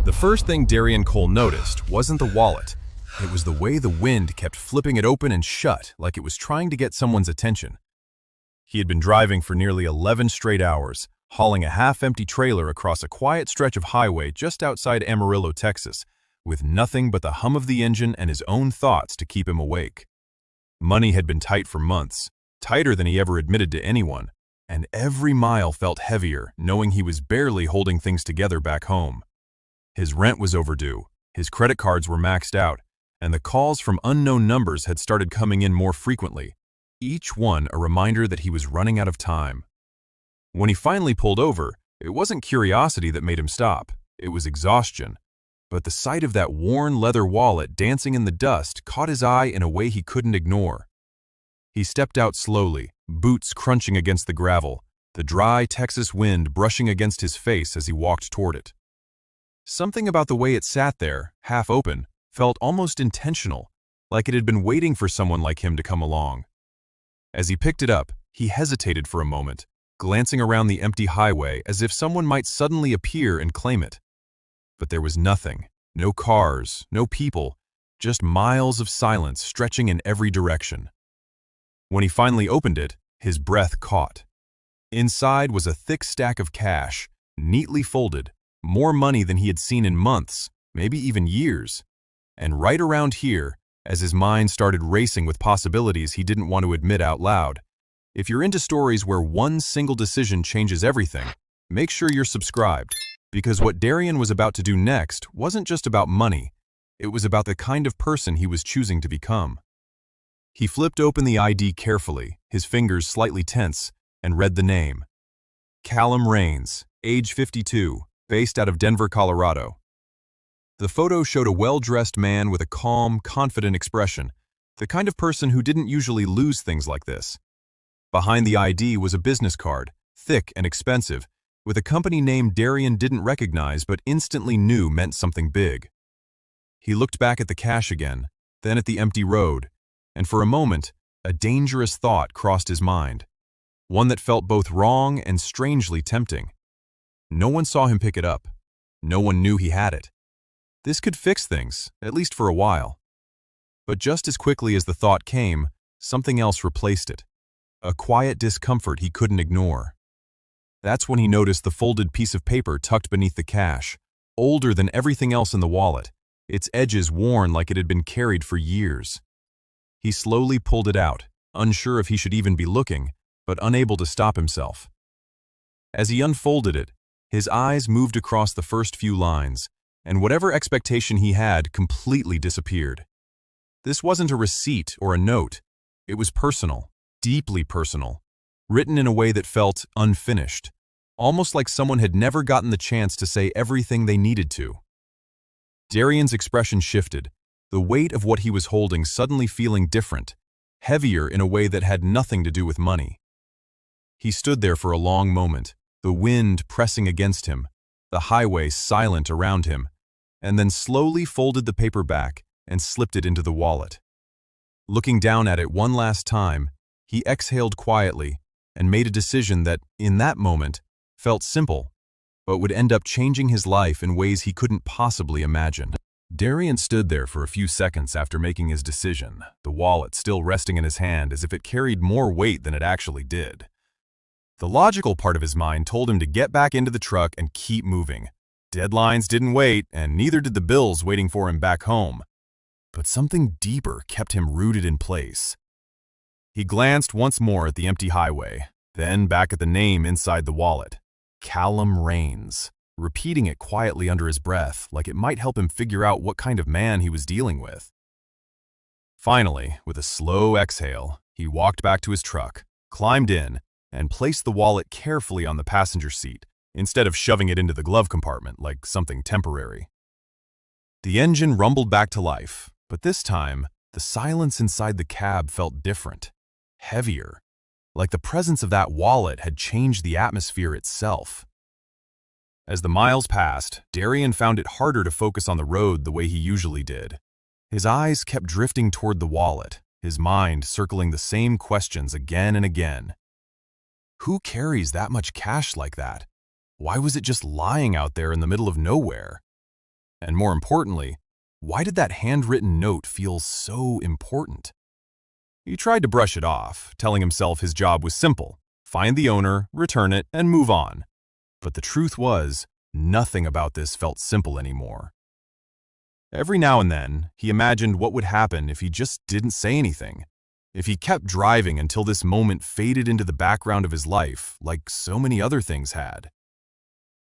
The first thing Darian Cole noticed wasn't the wallet. It was the way the wind kept flipping it open and shut like it was trying to get someone's attention. He had been driving for nearly 11 straight hours, hauling a half-empty trailer across a quiet stretch of highway just outside Amarillo, Texas, with nothing but the hum of the engine and his own thoughts to keep him awake. Money had been tight for months, tighter than he ever admitted to anyone, and every mile felt heavier, knowing he was barely holding things together back home. His rent was overdue, his credit cards were maxed out, and the calls from unknown numbers had started coming in more frequently, each one a reminder that he was running out of time. When he finally pulled over, it wasn't curiosity that made him stop, it was exhaustion. But the sight of that worn leather wallet dancing in the dust caught his eye in a way he couldn't ignore. He stepped out slowly, boots crunching against the gravel, the dry Texas wind brushing against his face as he walked toward it. Something about the way it sat there, half open, felt almost intentional, like it had been waiting for someone like him to come along. As he picked it up, he hesitated for a moment, glancing around the empty highway as if someone might suddenly appear and claim it. But there was nothing, no cars, no people, just miles of silence stretching in every direction. When he finally opened it, his breath caught. Inside was a thick stack of cash, neatly folded, more money than he had seen in months, maybe even years. And right around here, as his mind started racing with possibilities he didn't want to admit out loud, if you're into stories where one single decision changes everything, make sure you're subscribed, because what Darian was about to do next wasn't just about money, it was about the kind of person he was choosing to become. He flipped open the ID carefully, his fingers slightly tense, and read the name. Callum Rains, age 52, based out of Denver, Colorado. The photo showed a well-dressed man with a calm, confident expression, the kind of person who didn't usually lose things like this. Behind the ID was a business card, thick and expensive, with a company name Darian didn't recognize but instantly knew meant something big. He looked back at the cash again, then at the empty road, and for a moment, a dangerous thought crossed his mind, one that felt both wrong and strangely tempting. No one saw him pick it up. No one knew he had it. This could fix things, at least for a while. But just as quickly as the thought came, something else replaced it, a quiet discomfort he couldn't ignore. That's when he noticed the folded piece of paper tucked beneath the cash, older than everything else in the wallet, its edges worn like it had been carried for years. He slowly pulled it out, unsure if he should even be looking, but unable to stop himself. As he unfolded it, his eyes moved across the first few lines, and whatever expectation he had completely disappeared. This wasn't a receipt or a note. It was personal, deeply personal, written in a way that felt unfinished, almost like someone had never gotten the chance to say everything they needed to. Darian's expression shifted, the weight of what he was holding suddenly feeling different, heavier in a way that had nothing to do with money. He stood there for a long moment, the wind pressing against him, the highway silent around him, and then slowly folded the paper back and slipped it into the wallet. Looking down at it one last time, he exhaled quietly and made a decision that, in that moment, felt simple, but would end up changing his life in ways he couldn't possibly imagine. Darian stood there for a few seconds after making his decision, the wallet still resting in his hand as if it carried more weight than it actually did. The logical part of his mind told him to get back into the truck and keep moving. Deadlines didn't wait, and neither did the bills waiting for him back home. But something deeper kept him rooted in place. He glanced once more at the empty highway, then back at the name inside the wallet. Callum Rains, repeating it quietly under his breath, like it might help him figure out what kind of man he was dealing with. Finally, with a slow exhale, he walked back to his truck, climbed in, and placed the wallet carefully on the passenger seat, instead of shoving it into the glove compartment like something temporary. The engine rumbled back to life, but this time, the silence inside the cab felt different, heavier, like the presence of that wallet had changed the atmosphere itself. As the miles passed, Darian found it harder to focus on the road the way he usually did. His eyes kept drifting toward the wallet, his mind circling the same questions again and again. Who carries that much cash like that? Why was it just lying out there in the middle of nowhere? And more importantly, why did that handwritten note feel so important? He tried to brush it off, telling himself his job was simple: find the owner, return it, and move on. But the truth was, nothing about this felt simple anymore. Every now and then, he imagined what would happen if he just didn't say anything, if he kept driving until this moment faded into the background of his life, like so many other things had.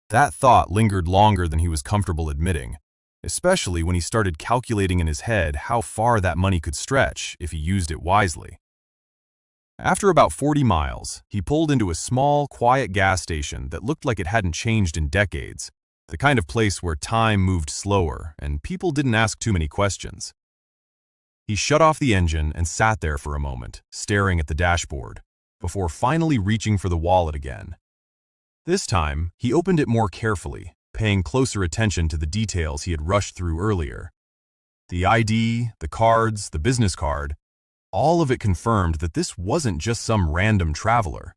That thought lingered longer than he was comfortable admitting, especially when he started calculating in his head how far that money could stretch if he used it wisely. After about 40 miles, he pulled into a small, quiet gas station that looked like it hadn't changed in decades, the kind of place where time moved slower and people didn't ask too many questions. He shut off the engine and sat there for a moment, staring at the dashboard, before finally reaching for the wallet again. This time, he opened it more carefully, paying closer attention to the details he had rushed through earlier. The ID, the cards, the business card, all of it confirmed that this wasn't just some random traveler.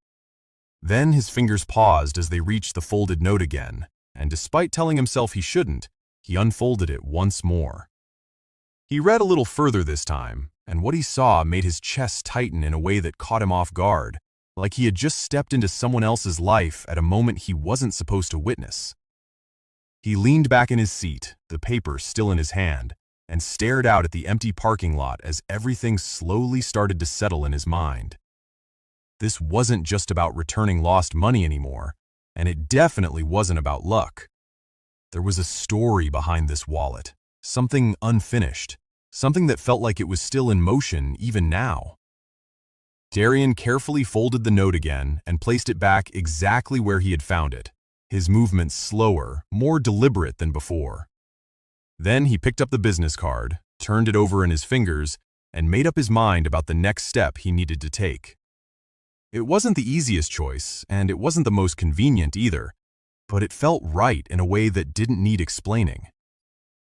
Then his fingers paused as they reached the folded note again, and despite telling himself he shouldn't, he unfolded it once more. He read a little further this time, and what he saw made his chest tighten in a way that caught him off guard, like he had just stepped into someone else's life at a moment he wasn't supposed to witness. He leaned back in his seat, the paper still in his hand, and stared out at the empty parking lot as everything slowly started to settle in his mind. This wasn't just about returning lost money anymore, and it definitely wasn't about luck. There was a story behind this wallet, something unfinished, something that felt like it was still in motion even now. Darian carefully folded the note again and placed it back exactly where he had found it, his movements slower, more deliberate than before. Then he picked up the business card, turned it over in his fingers, and made up his mind about the next step he needed to take. It wasn't the easiest choice, and it wasn't the most convenient either, but it felt right in a way that didn't need explaining.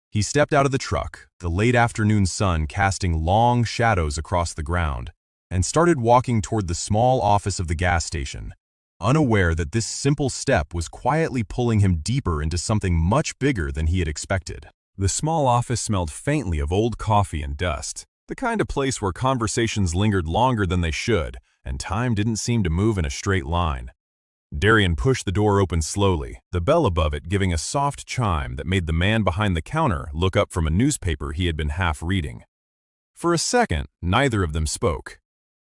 He stepped out of the truck, the late afternoon sun casting long shadows across the ground, and started walking toward the small office of the gas station, unaware that this simple step was quietly pulling him deeper into something much bigger than he had expected. The small office smelled faintly of old coffee and dust, the kind of place where conversations lingered longer than they should, and time didn't seem to move in a straight line. Darian pushed the door open slowly, the bell above it giving a soft chime that made the man behind the counter look up from a newspaper he had been half reading. For a second, neither of them spoke.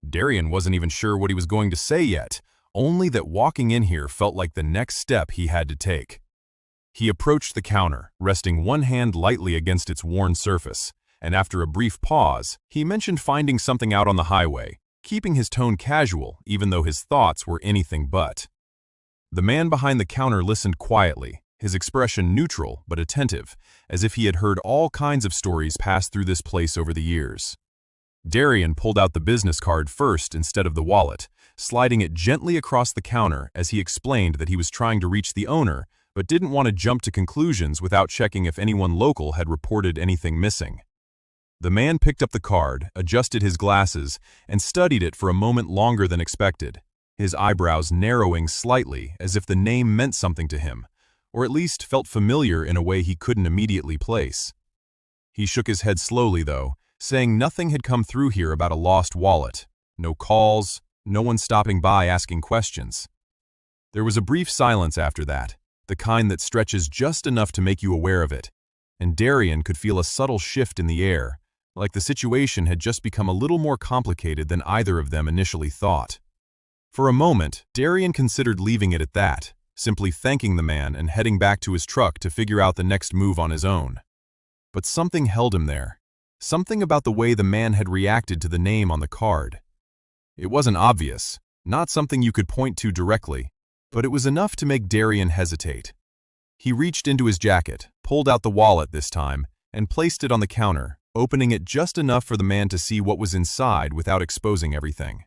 Darian wasn't even sure what he was going to say yet, only that walking in here felt like the next step he had to take. He approached the counter, resting one hand lightly against its worn surface, and after a brief pause, he mentioned finding something out on the highway, keeping his tone casual even though his thoughts were anything but. The man behind the counter listened quietly, his expression neutral but attentive, as if he had heard all kinds of stories pass through this place over the years. Darian pulled out the business card first instead of the wallet, sliding it gently across the counter as he explained that he was trying to reach the owner, but didn't want to jump to conclusions without checking if anyone local had reported anything missing. The man picked up the card, adjusted his glasses, and studied it for a moment longer than expected, his eyebrows narrowing slightly as if the name meant something to him, or at least felt familiar in a way he couldn't immediately place. He shook his head slowly, though, saying nothing had come through here about a lost wallet, no calls, no one stopping by asking questions. There was a brief silence after that, the kind that stretches just enough to make you aware of it, and Darian could feel a subtle shift in the air, like the situation had just become a little more complicated than either of them initially thought. For a moment, Darian considered leaving it at that, simply thanking the man and heading back to his truck to figure out the next move on his own. But something held him there, something about the way the man had reacted to the name on the card. It wasn't obvious, not something you could point to directly, but it was enough to make Darian hesitate. He reached into his jacket, pulled out the wallet this time, and placed it on the counter, opening it just enough for the man to see what was inside without exposing everything.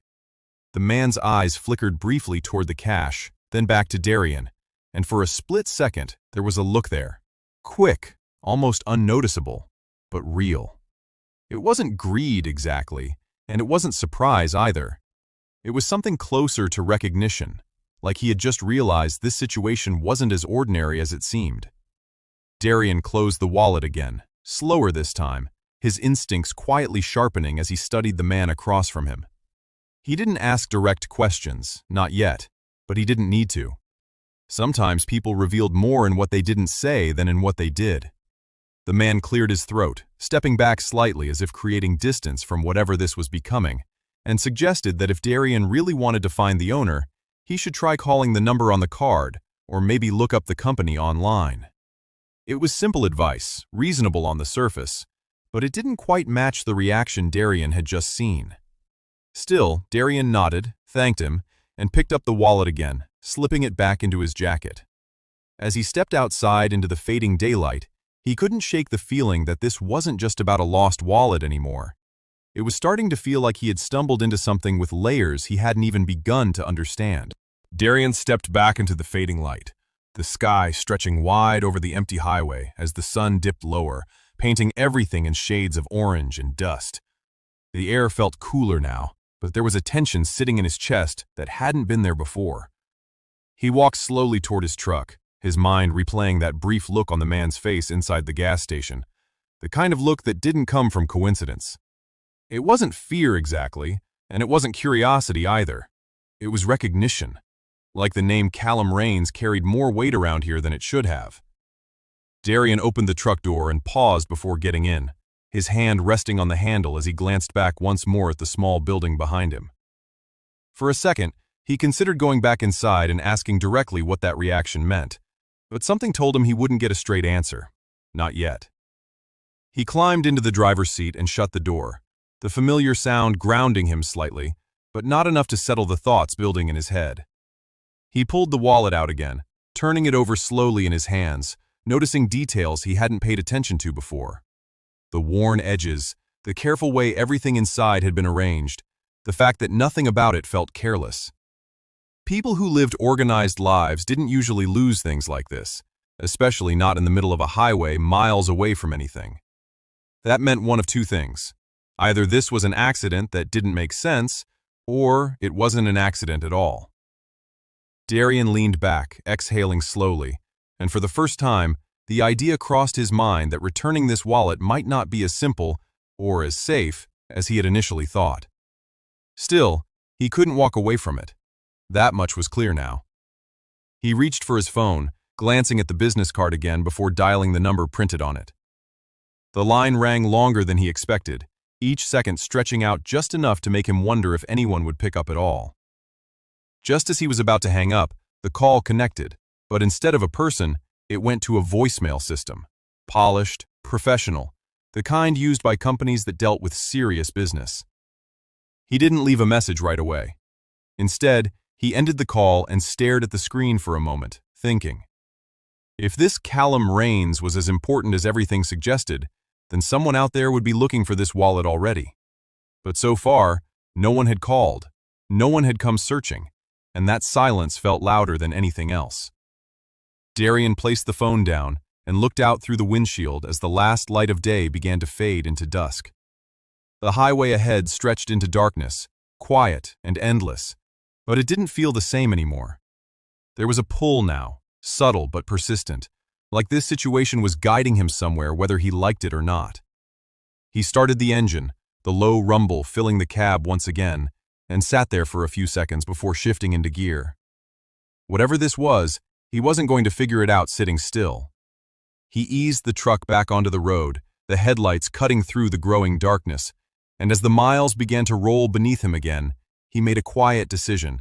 The man's eyes flickered briefly toward the cash, then back to Darian, and for a split second there was a look there. Quick, almost unnoticeable, but real. It wasn't greed exactly, and it wasn't surprise either. It was something closer to recognition, like he had just realized this situation wasn't as ordinary as it seemed. Darian closed the wallet again, slower this time, his instincts quietly sharpening as he studied the man across from him. He didn't ask direct questions, not yet, but he didn't need to. Sometimes people revealed more in what they didn't say than in what they did. The man cleared his throat, stepping back slightly as if creating distance from whatever this was becoming, and suggested that if Darian really wanted to find the owner, he should try calling the number on the card, or maybe look up the company online. It was simple advice, reasonable on the surface, but it didn't quite match the reaction Darian had just seen. Still, Darian nodded, thanked him, and picked up the wallet again, slipping it back into his jacket. As he stepped outside into the fading daylight, he couldn't shake the feeling that this wasn't just about a lost wallet anymore. It was starting to feel like he had stumbled into something with layers he hadn't even begun to understand. Darian stepped back into the fading light, the sky stretching wide over the empty highway as the sun dipped lower, painting everything in shades of orange and dust. The air felt cooler now, but there was a tension sitting in his chest that hadn't been there before. He walked slowly toward his truck, his mind replaying that brief look on the man's face inside the gas station, the kind of look that didn't come from coincidence. It wasn't fear exactly, and it wasn't curiosity either. It was recognition, like the name Callum Rains carried more weight around here than it should have. Darian opened the truck door and paused before getting in, his hand resting on the handle as he glanced back once more at the small building behind him. For a second, he considered going back inside and asking directly what that reaction meant, but something told him he wouldn't get a straight answer. Not yet. He climbed into the driver's seat and shut the door, the familiar sound grounding him slightly, but not enough to settle the thoughts building in his head. He pulled the wallet out again, turning it over slowly in his hands, noticing details he hadn't paid attention to before. The worn edges, the careful way everything inside had been arranged, the fact that nothing about it felt careless. People who lived organized lives didn't usually lose things like this, especially not in the middle of a highway miles away from anything. That meant one of two things. Either this was an accident that didn't make sense, or it wasn't an accident at all. Darian leaned back, exhaling slowly, and for the first time, the idea crossed his mind that returning this wallet might not be as simple or as safe as he had initially thought. Still, he couldn't walk away from it. That much was clear now. He reached for his phone, glancing at the business card again before dialing the number printed on it. The line rang longer than he expected, each second stretching out just enough to make him wonder if anyone would pick up at all. Just as he was about to hang up, the call connected, but instead of a person, it went to a voicemail system. Polished, professional, the kind used by companies that dealt with serious business. He didn't leave a message right away. Instead, he ended the call and stared at the screen for a moment, thinking. If this Callum Rains was as important as everything suggested, then someone out there would be looking for this wallet already. But so far, no one had called, no one had come searching, and that silence felt louder than anything else. Darian placed the phone down and looked out through the windshield as the last light of day began to fade into dusk. The highway ahead stretched into darkness, quiet and endless, but it didn't feel the same anymore. There was a pull now, subtle but persistent, like this situation was guiding him somewhere whether he liked it or not. He started the engine, the low rumble filling the cab once again, and sat there for a few seconds before shifting into gear. Whatever this was, he wasn't going to figure it out sitting still. He eased the truck back onto the road, the headlights cutting through the growing darkness, and as the miles began to roll beneath him again, he made a quiet decision,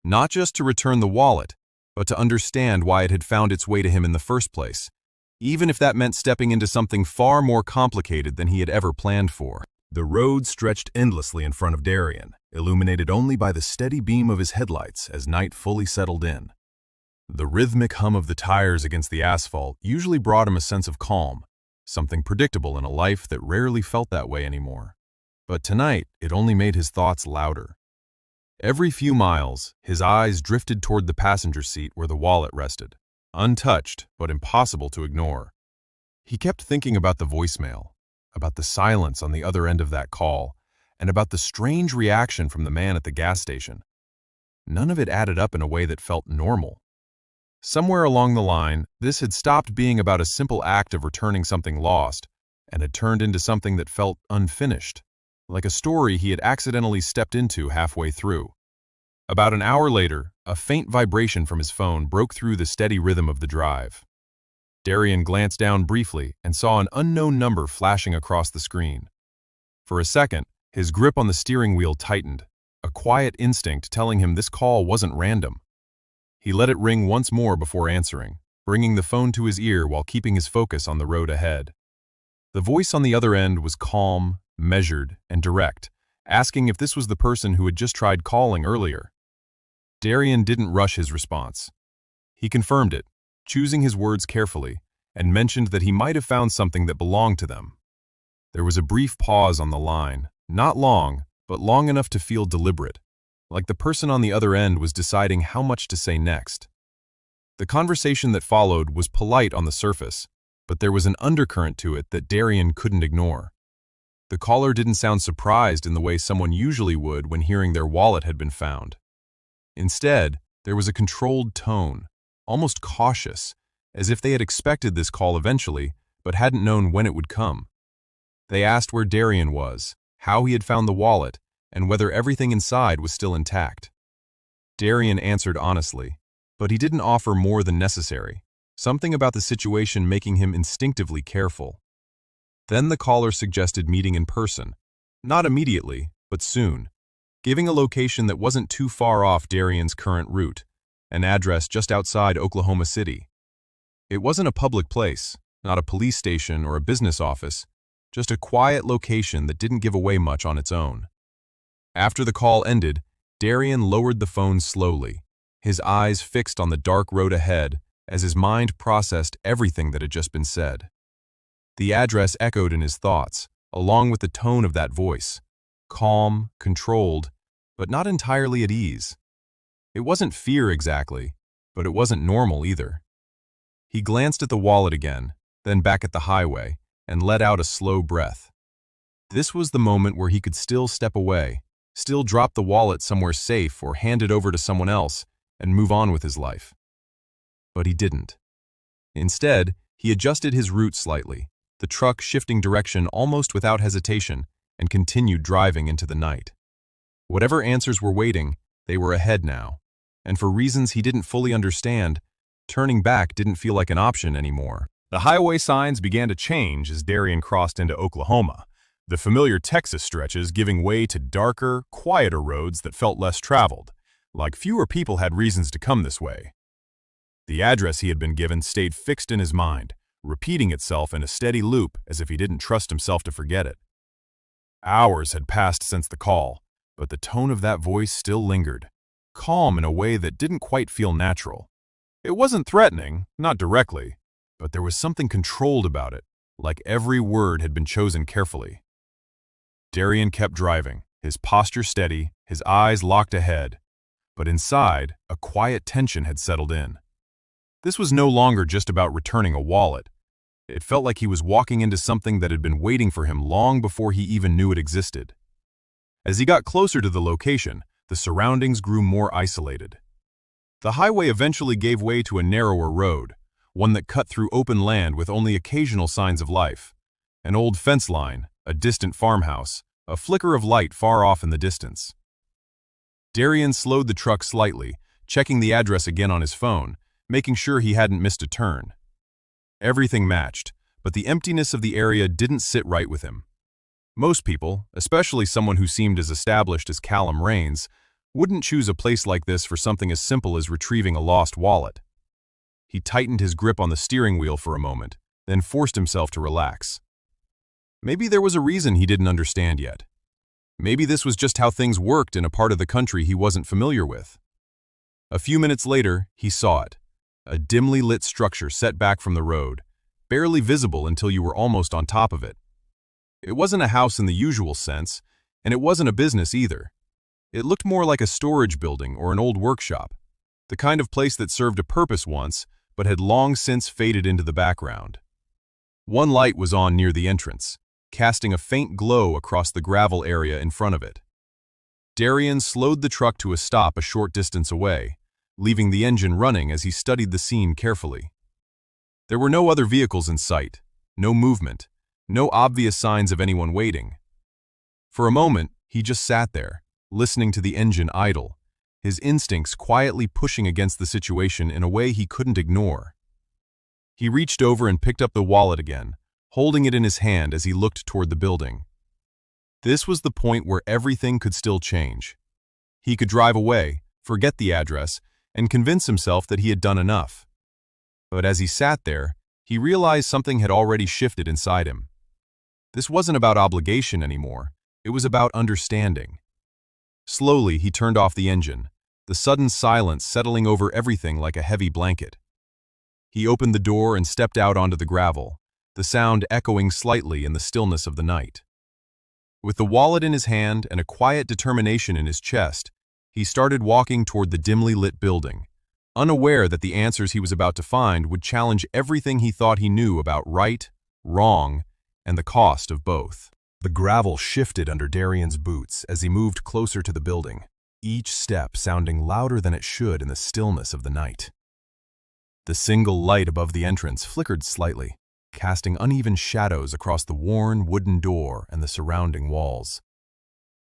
not just to return the wallet, but to understand why it had found its way to him in the first place, even if that meant stepping into something far more complicated than he had ever planned for. The road stretched endlessly in front of Darian, illuminated only by the steady beam of his headlights as night fully settled in. The rhythmic hum of the tires against the asphalt usually brought him a sense of calm, something predictable in a life that rarely felt that way anymore. But tonight, it only made his thoughts louder. Every few miles, his eyes drifted toward the passenger seat where the wallet rested, untouched but impossible to ignore. He kept thinking about the voicemail, about the silence on the other end of that call, and about the strange reaction from the man at the gas station. None of it added up in a way that felt normal. Somewhere along the line, this had stopped being about a simple act of returning something lost and had turned into something that felt unfinished, like a story he had accidentally stepped into halfway through. About an hour later, a faint vibration from his phone broke through the steady rhythm of the drive. Darian glanced down briefly and saw an unknown number flashing across the screen. For a second, his grip on the steering wheel tightened, a quiet instinct telling him this call wasn't random. He let it ring once more before answering, bringing the phone to his ear while keeping his focus on the road ahead. The voice on the other end was calm, measured, and direct, asking if this was the person who had just tried calling earlier. Darian didn't rush his response. He confirmed it, choosing his words carefully, and mentioned that he might have found something that belonged to them. There was a brief pause on the line, not long, but long enough to feel deliberate, like the person on the other end was deciding how much to say next. The conversation that followed was polite on the surface, but there was an undercurrent to it that Darian couldn't ignore. The caller didn't sound surprised in the way someone usually would when hearing their wallet had been found. Instead, there was a controlled tone, almost cautious, as if they had expected this call eventually, but hadn't known when it would come. They asked where Darian was, how he had found the wallet, and whether everything inside was still intact. Darian answered honestly, but he didn't offer more than necessary, something about the situation making him instinctively careful. Then the caller suggested meeting in person, not immediately, but soon, giving a location that wasn't too far off Darian's current route, an address just outside Oklahoma City. It wasn't a public place, not a police station or a business office, just a quiet location that didn't give away much on its own. After the call ended, Darian lowered the phone slowly, his eyes fixed on the dark road ahead as his mind processed everything that had just been said. The address echoed in his thoughts, along with the tone of that voice, calm, controlled, but not entirely at ease. It wasn't fear exactly, but it wasn't normal either. He glanced at the wallet again, then back at the highway, and let out a slow breath. This was the moment where he could still step away, still drop the wallet somewhere safe or hand it over to someone else and move on with his life. But he didn't. Instead, he adjusted his route slightly, the truck shifting direction almost without hesitation, and continued driving into the night. Whatever answers were waiting, they were ahead now, and for reasons he didn't fully understand, turning back didn't feel like an option anymore. The highway signs began to change as Darian crossed into Oklahoma, the familiar Texas stretches giving way to darker, quieter roads that felt less traveled, like fewer people had reasons to come this way. The address he had been given stayed fixed in his mind, repeating itself in a steady loop as if he didn't trust himself to forget it. Hours had passed since the call, but the tone of that voice still lingered, calm in a way that didn't quite feel natural. It wasn't threatening, not directly, but there was something controlled about it, like every word had been chosen carefully. Darian kept driving, his posture steady, his eyes locked ahead, but inside, a quiet tension had settled in. This was no longer just about returning a wallet. It felt like he was walking into something that had been waiting for him long before he even knew it existed. As he got closer to the location, the surroundings grew more isolated. The highway eventually gave way to a narrower road, one that cut through open land with only occasional signs of life. An old fence line, a distant farmhouse, a flicker of light far off in the distance. Darian slowed the truck slightly, checking the address again on his phone, making sure he hadn't missed a turn. Everything matched, but the emptiness of the area didn't sit right with him. Most people, especially someone who seemed as established as Callum Rains, wouldn't choose a place like this for something as simple as retrieving a lost wallet. He tightened his grip on the steering wheel for a moment, then forced himself to relax. Maybe there was a reason he didn't understand yet. Maybe this was just how things worked in a part of the country he wasn't familiar with. A few minutes later, he saw it, a dimly lit structure set back from the road, barely visible until you were almost on top of it. It wasn't a house in the usual sense, and it wasn't a business either. It looked more like a storage building or an old workshop, the kind of place that served a purpose once, but had long since faded into the background. One light was on near the entrance, casting a faint glow across the gravel area in front of it. Darian slowed the truck to a stop a short distance away, leaving the engine running as he studied the scene carefully. There were no other vehicles in sight, no movement, no obvious signs of anyone waiting. For a moment, he just sat there, listening to the engine idle, his instincts quietly pushing against the situation in a way he couldn't ignore. He reached over and picked up the wallet again, holding it in his hand as he looked toward the building. This was the point where everything could still change. He could drive away, forget the address, and convince himself that he had done enough. But as he sat there, he realized something had already shifted inside him. This wasn't about obligation anymore, it was about understanding. Slowly, he turned off the engine, the sudden silence settling over everything like a heavy blanket. He opened the door and stepped out onto the gravel, the sound echoing slightly in the stillness of the night. With the wallet in his hand and a quiet determination in his chest, he started walking toward the dimly lit building, unaware that the answers he was about to find would challenge everything he thought he knew about right, wrong, and the cost of both. The gravel shifted under Darian's boots as he moved closer to the building, each step sounding louder than it should in the stillness of the night. The single light above the entrance flickered slightly, casting uneven shadows across the worn wooden door and the surrounding walls.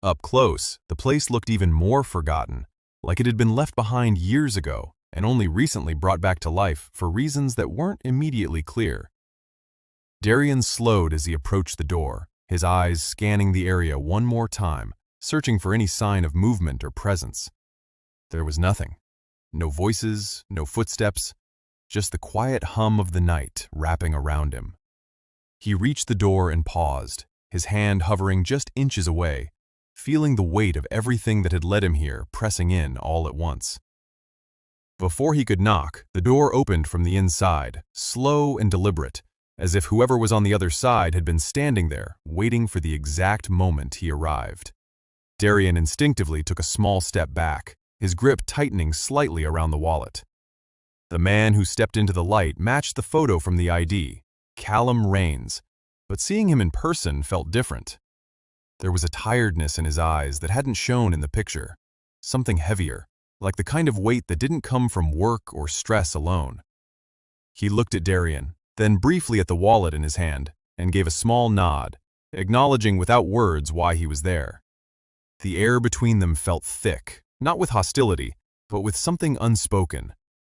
Up close, the place looked even more forgotten, like it had been left behind years ago and only recently brought back to life for reasons that weren't immediately clear. Darian slowed as he approached the door, his eyes scanning the area one more time, searching for any sign of movement or presence. There was nothing. No voices, no footsteps, just the quiet hum of the night wrapping around him. He reached the door and paused, his hand hovering just inches away, feeling the weight of everything that had led him here pressing in all at once. Before he could knock, the door opened from the inside, slow and deliberate, as if whoever was on the other side had been standing there, waiting for the exact moment he arrived. Darian instinctively took a small step back, his grip tightening slightly around the wallet. The man who stepped into the light matched the photo from the ID, Callum Rains, but seeing him in person felt different. There was a tiredness in his eyes that hadn't shown in the picture, something heavier, like the kind of weight that didn't come from work or stress alone. He looked at Darian, then briefly at the wallet in his hand, and gave a small nod, acknowledging without words why he was there. The air between them felt thick, not with hostility, but with something unspoken,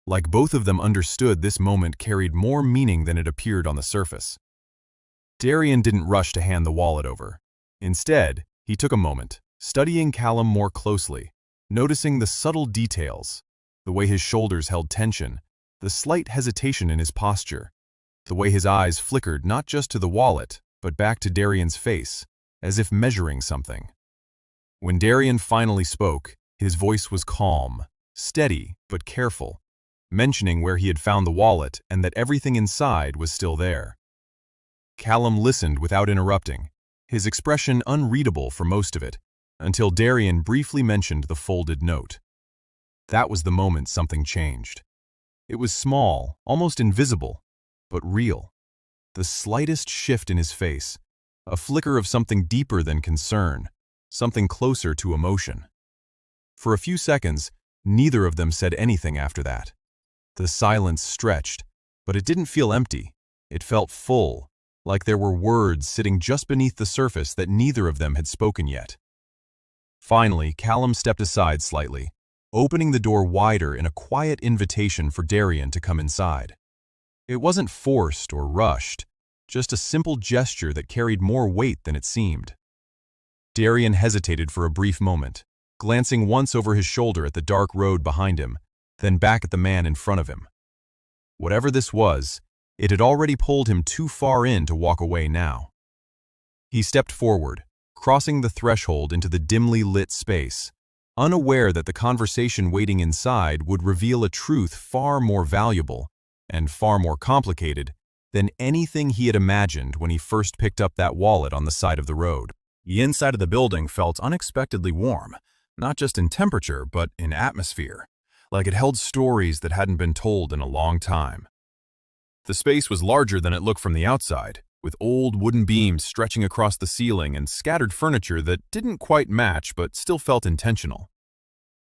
like both of them understood this moment carried more meaning than it appeared on the surface. Darian didn't rush to hand the wallet over. Instead, he took a moment, studying Callum more closely, noticing the subtle details, the way his shoulders held tension, the slight hesitation in his posture, the way his eyes flickered not just to the wallet, but back to Darian's face, as if measuring something. When Darian finally spoke, his voice was calm, steady but careful, mentioning where he had found the wallet and that everything inside was still there. Callum listened without interrupting, his expression unreadable for most of it, until Darian briefly mentioned the folded note. That was the moment something changed. It was small, almost invisible, but real. The slightest shift in his face, a flicker of something deeper than concern, something closer to emotion. For a few seconds, neither of them said anything after that. The silence stretched, but it didn't feel empty. It felt full, like there were words sitting just beneath the surface that neither of them had spoken yet. Finally, Callum stepped aside slightly, opening the door wider in a quiet invitation for Darian to come inside. It wasn't forced or rushed, just a simple gesture that carried more weight than it seemed. Darian hesitated for a brief moment, glancing once over his shoulder at the dark road behind him, then back at the man in front of him. Whatever this was, it had already pulled him too far in to walk away now. He stepped forward, crossing the threshold into the dimly lit space, unaware that the conversation waiting inside would reveal a truth far more valuable and far more complicated than anything he had imagined when he first picked up that wallet on the side of the road. The inside of the building felt unexpectedly warm, not just in temperature, but in atmosphere, like it held stories that hadn't been told in a long time. The space was larger than it looked from the outside, with old wooden beams stretching across the ceiling and scattered furniture that didn't quite match but still felt intentional.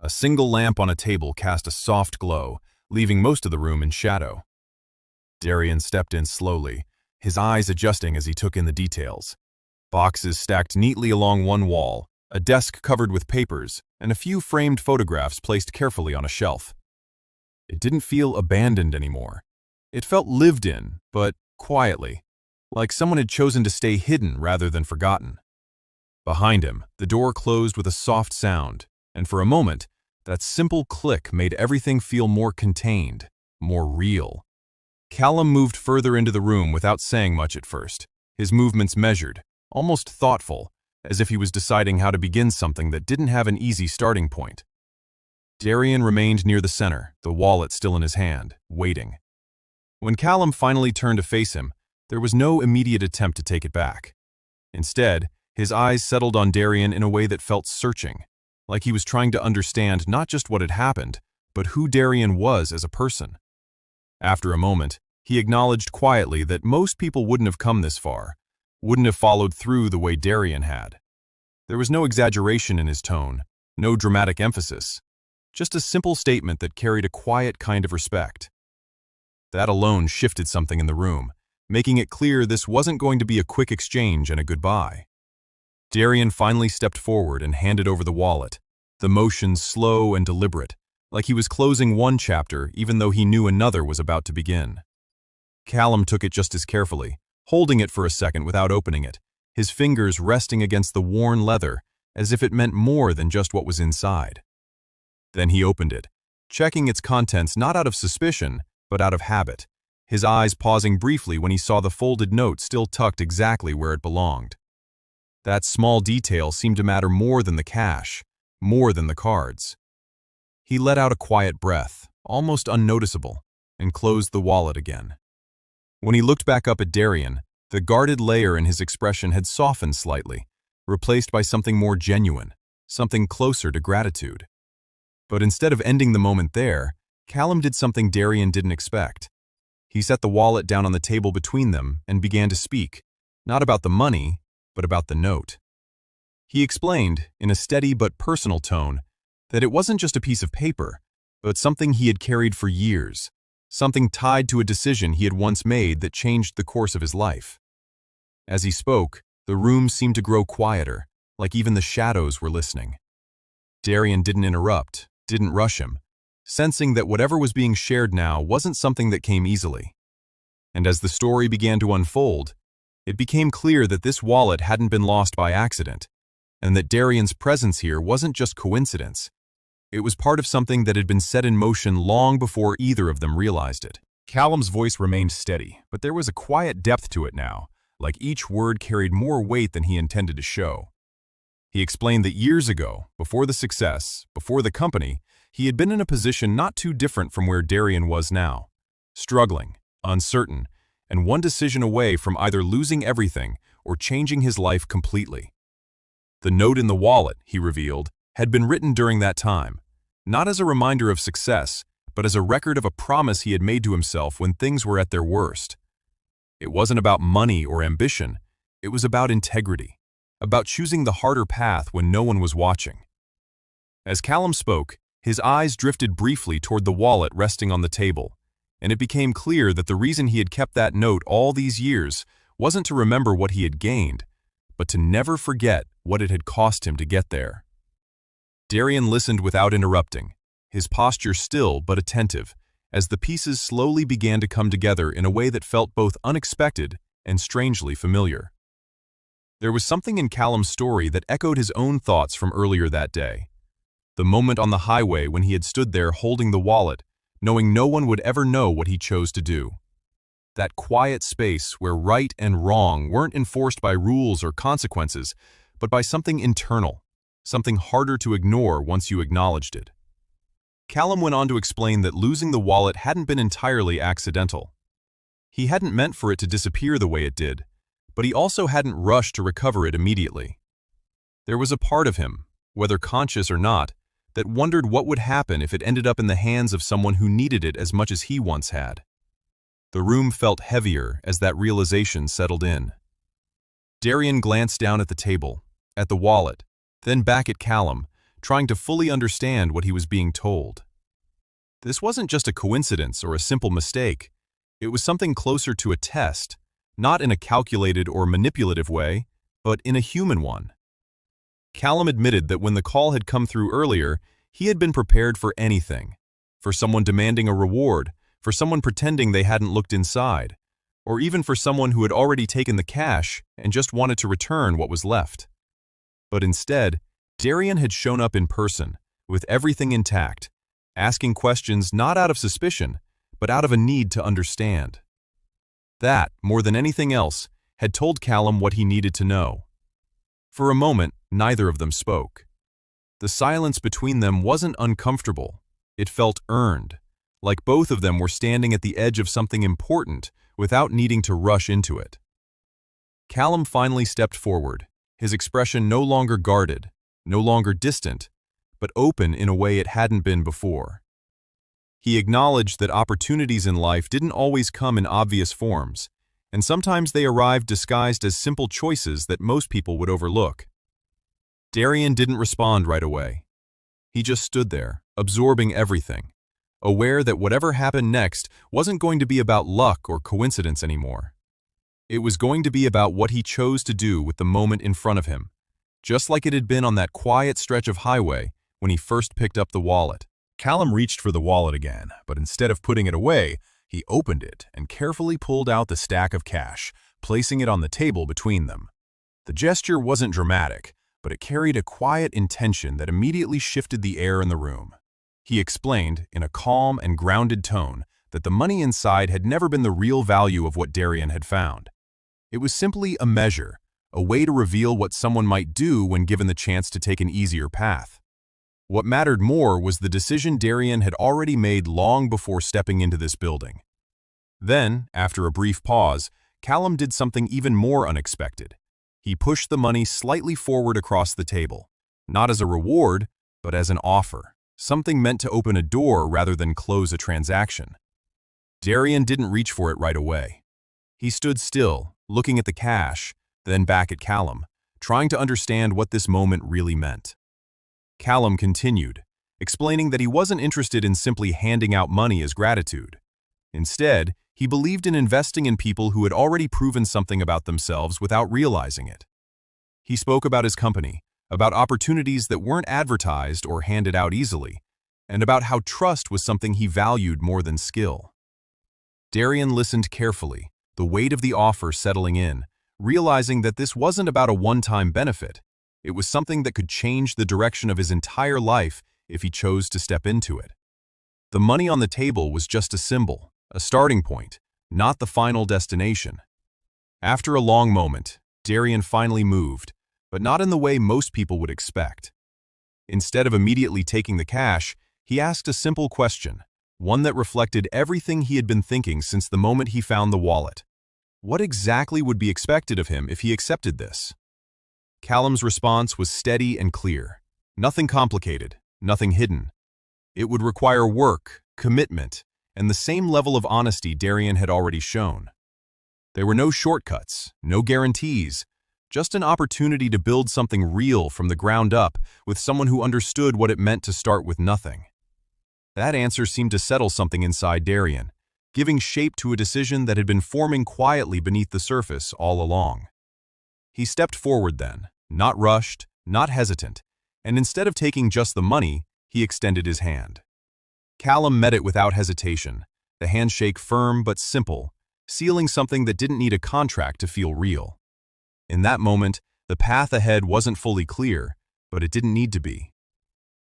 A single lamp on a table cast a soft glow, leaving most of the room in shadow. Darian stepped in slowly, his eyes adjusting as he took in the details. Boxes stacked neatly along one wall, a desk covered with papers, and a few framed photographs placed carefully on a shelf. It didn't feel abandoned anymore. It felt lived in, but quietly, like someone had chosen to stay hidden rather than forgotten. Behind him, the door closed with a soft sound, and for a moment, that simple click made everything feel more contained, more real. Callum moved further into the room without saying much at first, his movements measured, almost thoughtful, as if he was deciding how to begin something that didn't have an easy starting point. Darian remained near the center, the wallet still in his hand, waiting. When Callum finally turned to face him, there was no immediate attempt to take it back. Instead, his eyes settled on Darian in a way that felt searching, like he was trying to understand not just what had happened, but who Darian was as a person. After a moment, he acknowledged quietly that most people wouldn't have come this far, wouldn't have followed through the way Darian had. There was no exaggeration in his tone, no dramatic emphasis, just a simple statement that carried a quiet kind of respect. That alone shifted something in the room, making it clear this wasn't going to be a quick exchange and a goodbye. Darian finally stepped forward and handed over the wallet, the motion slow and deliberate, like he was closing one chapter even though he knew another was about to begin. Callum took it just as carefully, holding it for a second without opening it, his fingers resting against the worn leather as if it meant more than just what was inside. Then he opened it, checking its contents not out of suspicion, but out of habit, his eyes pausing briefly when he saw the folded note still tucked exactly where it belonged. That small detail seemed to matter more than the cash, more than the cards. He let out a quiet breath, almost unnoticeable, and closed the wallet again. When he looked back up at Darian, the guarded layer in his expression had softened slightly, replaced by something more genuine, something closer to gratitude. But instead of ending the moment there, Callum did something Darian didn't expect. He set the wallet down on the table between them and began to speak, not about the money, but about the note. He explained, in a steady but personal tone, that it wasn't just a piece of paper, but something he had carried for years, something tied to a decision he had once made that changed the course of his life. As he spoke, the room seemed to grow quieter, like even the shadows were listening. Darian didn't interrupt, didn't rush him, sensing that whatever was being shared now wasn't something that came easily. And as the story began to unfold, it became clear that this wallet hadn't been lost by accident, and that Darian's presence here wasn't just coincidence. It was part of something that had been set in motion long before either of them realized it. Callum's voice remained steady, but there was a quiet depth to it now, like each word carried more weight than he intended to show. He explained that years ago, before the success, before the company, he had been in a position not too different from where Darian was now, struggling, uncertain, and one decision away from either losing everything or changing his life completely. The note in the wallet, he revealed, had been written during that time, not as a reminder of success, but as a record of a promise he had made to himself when things were at their worst. It wasn't about money or ambition, it was about integrity, about choosing the harder path when no one was watching. As Callum spoke, his eyes drifted briefly toward the wallet resting on the table, and it became clear that the reason he had kept that note all these years wasn't to remember what he had gained, but to never forget what it had cost him to get there. Darian listened without interrupting, his posture still but attentive, as the pieces slowly began to come together in a way that felt both unexpected and strangely familiar. There was something in Callum's story that echoed his own thoughts from earlier that day. The moment on the highway when he had stood there holding the wallet, knowing no one would ever know what he chose to do. That quiet space where right and wrong weren't enforced by rules or consequences, but by something internal, something harder to ignore once you acknowledged it. Callum went on to explain that losing the wallet hadn't been entirely accidental. He hadn't meant for it to disappear the way it did, but he also hadn't rushed to recover it immediately. There was a part of him, whether conscious or not, that wondered what would happen if it ended up in the hands of someone who needed it as much as he once had. The room felt heavier as that realization settled in. Darian glanced down at the table, at the wallet, then back at Callum, trying to fully understand what he was being told. This wasn't just a coincidence or a simple mistake. It was something closer to a test, not in a calculated or manipulative way, but in a human one. Callum admitted that when the call had come through earlier, he had been prepared for anything. For someone demanding a reward, for someone pretending they hadn't looked inside, or even for someone who had already taken the cash and just wanted to return what was left. But instead, Darian had shown up in person, with everything intact, asking questions not out of suspicion, but out of a need to understand. That, more than anything else, had told Callum what he needed to know. For a moment, neither of them spoke. The silence between them wasn't uncomfortable. It felt earned, like both of them were standing at the edge of something important without needing to rush into it. Callum finally stepped forward, his expression no longer guarded, no longer distant, but open in a way it hadn't been before. He acknowledged that opportunities in life didn't always come in obvious forms, and sometimes they arrived disguised as simple choices that most people would overlook. Darian didn't respond right away. He just stood there, absorbing everything, aware that whatever happened next wasn't going to be about luck or coincidence anymore. It was going to be about what he chose to do with the moment in front of him, just like it had been on that quiet stretch of highway when he first picked up the wallet. Callum reached for the wallet again, but instead of putting it away, he opened it and carefully pulled out the stack of cash, placing it on the table between them. The gesture wasn't dramatic, but it carried a quiet intention that immediately shifted the air in the room. He explained, in a calm and grounded tone, that the money inside had never been the real value of what Darian had found. It was simply a measure, a way to reveal what someone might do when given the chance to take an easier path. What mattered more was the decision Darian had already made long before stepping into this building. Then, after a brief pause, Callum did something even more unexpected. He pushed the money slightly forward across the table, not as a reward, but as an offer, something meant to open a door rather than close a transaction. Darian didn't reach for it right away. He stood still, looking at the cash, then back at Callum, trying to understand what this moment really meant. Callum continued, explaining that he wasn't interested in simply handing out money as gratitude. Instead, he believed in investing in people who had already proven something about themselves without realizing it. He spoke about his company, about opportunities that weren't advertised or handed out easily, and about how trust was something he valued more than skill. Darian listened carefully, the weight of the offer settling in, realizing that this wasn't about a one-time benefit. It was something that could change the direction of his entire life if he chose to step into it. The money on the table was just a symbol, a starting point, not the final destination. After a long moment, Darian finally moved, but not in the way most people would expect. Instead of immediately taking the cash, he asked a simple question, one that reflected everything he had been thinking since the moment he found the wallet. What exactly would be expected of him if he accepted this? Callum's response was steady and clear. Nothing complicated, nothing hidden. It would require work, commitment, and the same level of honesty Darian had already shown. There were no shortcuts, no guarantees, just an opportunity to build something real from the ground up with someone who understood what it meant to start with nothing. That answer seemed to settle something inside Darian, giving shape to a decision that had been forming quietly beneath the surface all along. He stepped forward then, not rushed, not hesitant, and instead of taking just the money, he extended his hand. Callum met it without hesitation, the handshake firm but simple, sealing something that didn't need a contract to feel real. In that moment, the path ahead wasn't fully clear, but it didn't need to be.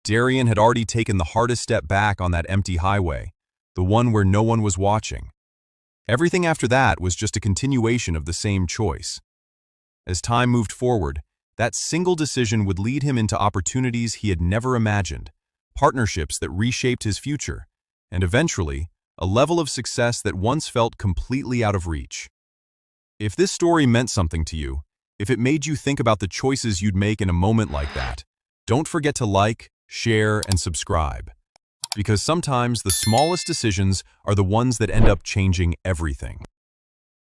Darian had already taken the hardest step back on that empty highway, the one where no one was watching. Everything after that was just a continuation of the same choice. As time moved forward, that single decision would lead him into opportunities he had never imagined, partnerships that reshaped his future, and eventually, a level of success that once felt completely out of reach. If this story meant something to you, if it made you think about the choices you'd make in a moment like that, don't forget to like, share, and subscribe. Because sometimes the smallest decisions are the ones that end up changing everything.